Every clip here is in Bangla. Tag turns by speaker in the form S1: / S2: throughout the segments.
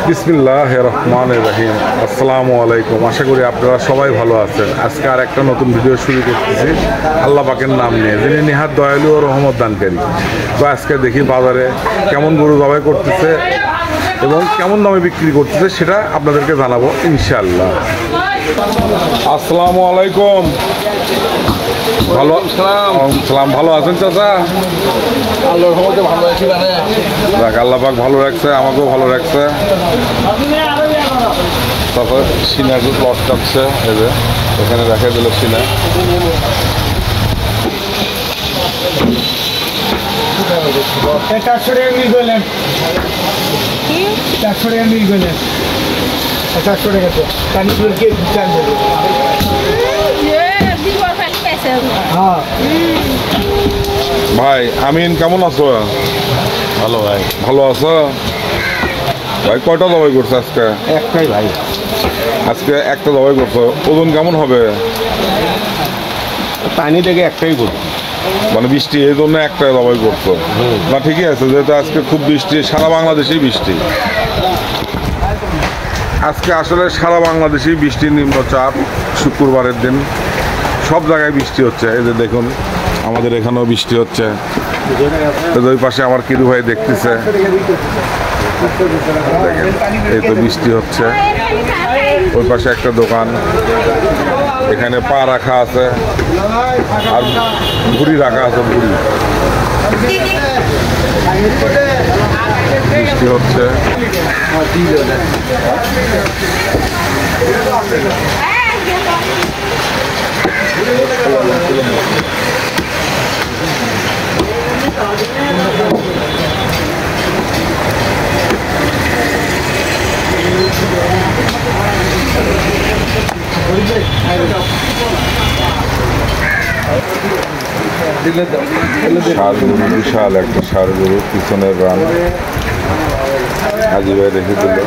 S1: বিসমিল্লাহির রহমানির রহিম। আসসালামু আলাইকুম। আশা করি আপনারা সবাই ভালো আছেন। আজকে আর একটা নতুন ভিডিও শুরু করতেছি আল্লাহ পাকের নাম নিয়ে, যিনি নিহাত দয়ালু ও রহমত দানকারী। তো আজকে দেখি বাজারে কেমন গরু জবাই করতেছে এবং কেমন দামে বিক্রি করতেছে সেটা আপনাদেরকে জানাবো ইনশাআল্লাহ। আসসালামু আলাইকুম। ভালো সালাম, ভালো আছেন চাচা?
S2: আল্লাহর রহমতে ভালো আছি।
S1: যাক, আল্লাহ পাক ভালো রাখছে, আমাকেও ভালো রাখছে। তারপর সিনার প্লট কাটছে, এই যে এখানে দেখা দিল সিনা। ভাই আমিন, কেমন আছো?
S2: ভালো ভাই।
S1: ভালো আছো ভাই? কয়টা জবাই করছো আজকে?
S2: একটাই ভাই।
S1: আজকে একটা জবাই করছো, ওজন কেমন হবে?
S2: পানি থেকে একটাই করো,
S1: মানে বৃষ্টি এই জন্য একটা জবাই করছো না? ঠিকই আছে, যেহেতু আজকে খুব বৃষ্টি, সারা বাংলাদেশেই বৃষ্টি। আজকে আসলে সারা বাংলাদেশেই বৃষ্টির নিম্নচাপ। শুক্রবারের দিন সব জায়গায় বৃষ্টি হচ্ছে। এই যে দেখুন, আমাদের এখানেও বৃষ্টি হচ্ছে। ওই পাশে আমার কিরু ভাই দেখতেছে, এই তো বৃষ্টি হচ্ছে। ওই পাশে একটা দোকান, এখানে পা রাখা আছে আর ঘুড়ি রাখা আছে, ঘুড়ি। বৃষ্টি হচ্ছে। ষাঁড় গরু, বিশাল একটা ষাঁড় গরু, পিছনের রান হাজি ভাই রেখে দিল।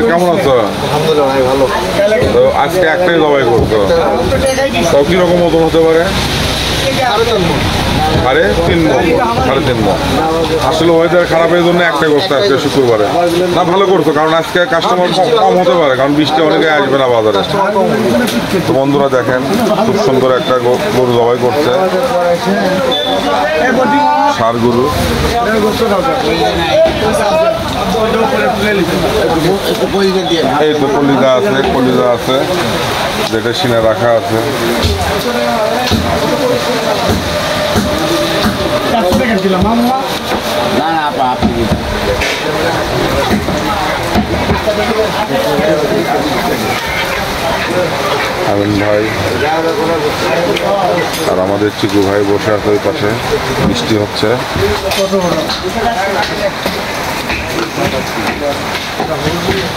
S1: কেমন আছো?
S2: আলহামদুলিল্লাহ ভালো।
S1: তো আজকে একটাই জবাই করছো, তাও কিরকম ওজন হতে পারে? সাড়ে তিন মণ। আসলে ওয়েদার খারাপের জন্য একটাই করতে আজকে শুক্রবারে। না, ভালো করছো, কারণ আজকে কাস্টমার কম হতে পারে, কারণ বৃষ্টি অনেকে আসবে না বাজারে। তো বন্ধুরা দেখেন, খুব সুন্দর একটা গরু জবাই করছে, ষাঁড় গরু। এই তো কলিজা আছে, যেটা সিনে রাখা আছে। আমিন ভাই আর আমাদের চিকু ভাই বসে আছে ওই পাশে, বৃষ্টি হচ্ছে।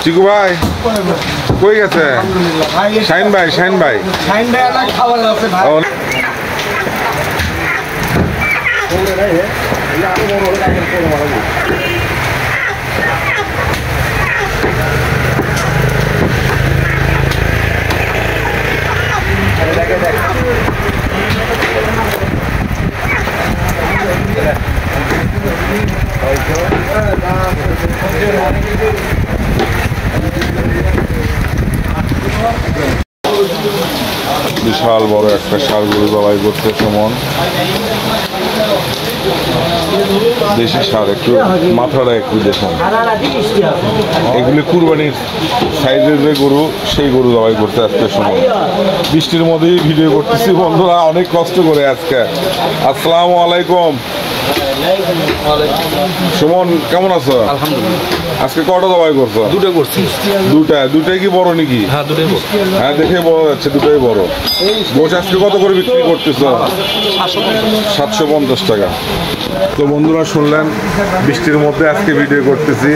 S1: চিকু ভাই কই গেছে? শাইন ভাই বিশাল বড় একটা ষাঁড় গরু জবাই করছে সুমন। দেশি ষাঁড়, একটু মাথাটা একটু দেখুন। এগুলি কুরবানির সাইজের যে গরু, সেই গরু জবাই করতে আজকে সুমন। বৃষ্টির মধ্যেই ভিডিও করতেছি বন্ধুরা, অনেক কষ্ট করে আজকে। আসসালামু আলাইকুম সুমন, কেমন আছো?
S2: আলহামদুলিল্লাহ।
S1: আজকে কটা জবাই করছো?
S2: দুটো করছি।
S1: দুটাই কি বড় নাকি?
S2: হ্যাঁ, দুটোই বড়।
S1: হ্যাঁ, দেখে বোঝা যাচ্ছে দুটোই বড়। গোশ আজকে কত করে বিক্রি করতেছো? 750 টাকা। তো বন্ধুরা শুনলেন, বৃষ্টির মধ্যে আজকে ভিডিও করতেছি।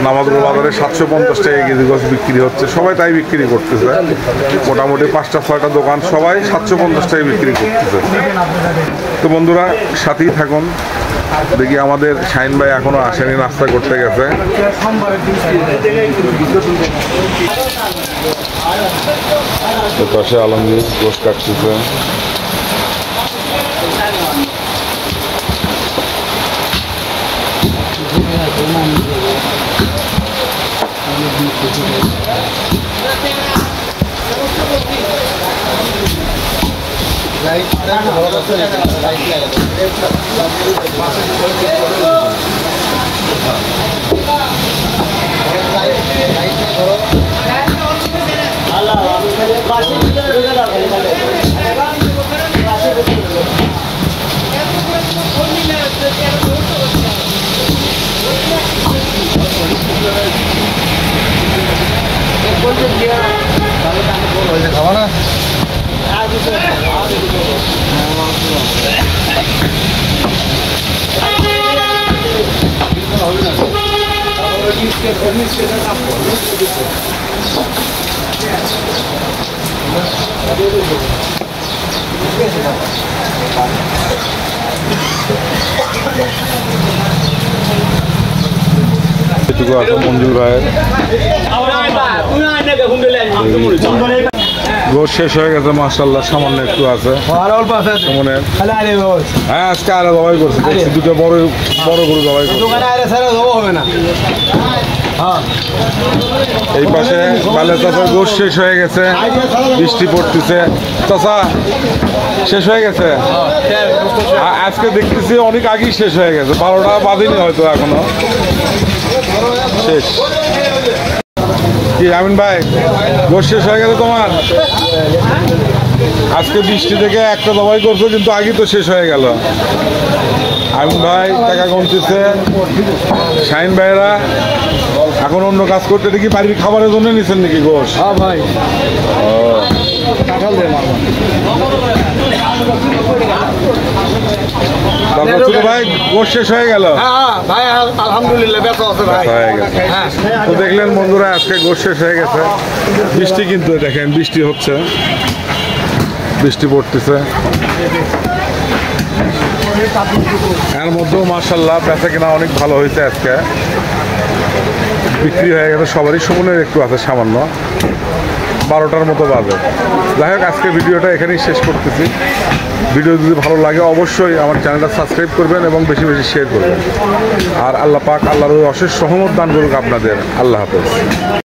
S1: নামাজপুর বাজারে 750 টাকা কেজি গোশ বিক্রি হচ্ছে। সবাই তাই বিক্রি করতেছে, মোটামুটি 5টা-6টা দোকান সবাই 750 টাকায় বিক্রি করতেছে। তো বন্ধুরা সাথেই থাকুন। দেখি আমাদের শাহিন ভাই এখনো আসেনি, নাস্তা করতে গেছে। পাশে আলমগীর গোশ কাটতেছে। এটুকু আছে মঞ্জুর ভাইয়ের। গোশ শেষ হয়ে গেছে মাশাআল্লাহ, সামান্য একটু আছে সুমনের। হ্যাঁ, আজকে আরো জবাই করছে, দেখছি দুটো বড় বড় গরু জবাই করছে। এই পাশে বালে চাষার গোশ শেষ হয়ে গেছে, বৃষ্টি পড়তেছে। চাষা শেষ হয়ে গেছে আজকে, দেখতেছি অনেক আগেই শেষ হয়ে গেছে, 12টা বাজেনি হয়তো এখনো। শেষ কি আমিন ভাই, গোশ শেষ হয়ে গেছে তোমার? আজকে বৃষ্টি থেকে একটা জবাই করছো, কিন্তু আগে তো শেষ হয়ে গেল। আমিন ভাই টাকা কমতেছে, শাহিন ভাইরা এখন অন্য কাজ করতে দেখি। বাড়ির খাবারের জন্য নিচ্ছেন নাকি গোশ?
S2: হ্যাঁ ভাই।
S1: ছোট ভাই গোশ শেষ হয়ে গেল?
S2: ভাই আলহামদুলিল্লাহ, ব্যথা আছে ভাই।
S1: হয়ে গেছে। তো দেখলেন বন্ধুরা, আজকে গোশ শেষ হয়ে গেছে। বৃষ্টি কিন্তু দেখেন, বৃষ্টি হচ্ছে, বৃষ্টি পড়তেছে। এর মধ্যেও মাশাআল্লাহ বেচা কেনা অনেক ভালো হয়েছে আজকে, বিক্রি হয়ে গেছে সবারই। সুমনের একটু আছে সামান্য, 12টার মতো বাজে। যাই হোক, আজকে ভিডিওটা এখানেই শেষ করতেছি। ভিডিও যদি ভালো লাগে অবশ্যই আমার চ্যানেলটা সাবস্ক্রাইব করবেন এবং বেশি বেশি শেয়ার করবেন। আর আল্লাহ পাক, আল্লাহর অশেষ রহমত দান করুক আপনাদের। আল্লাহ হাফেজ।